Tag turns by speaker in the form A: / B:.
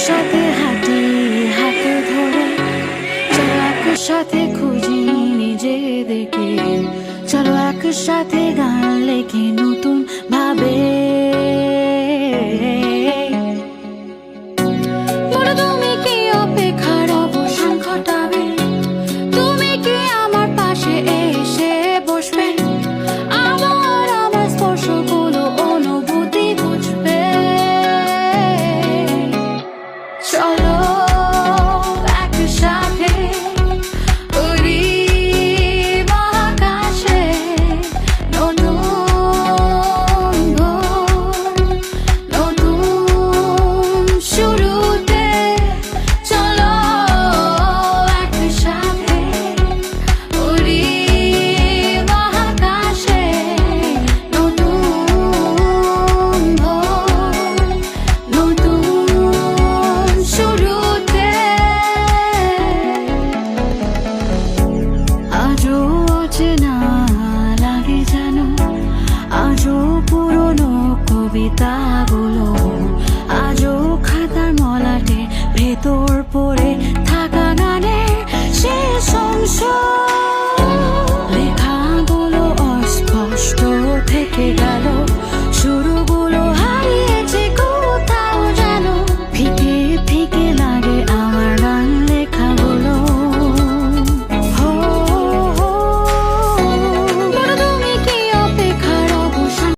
A: একসাথে হাঁটি হাতে ধরে, চলো একসাথে খুঁজি নিজেদেরকে, চলো একসাথে গান লেখি নতুন ভাবে। তুমি কি অপেক্ষার অবসান ঘটাবে? তুমি কি আমার পাশে এসে বসবে? আমার স্পর্শগুলো অনুভূতি বুঝবে। চলো একসাথে উড়ি মহাকাশে, নতুন ভোর, নতুন শুরুতে। চলো একসাথে উড়ি মহাকাশে, নতুন ভোর, নতুন শুরুতে। আজও অচেনা লাগে যেন, আজও পুরনো কবিতা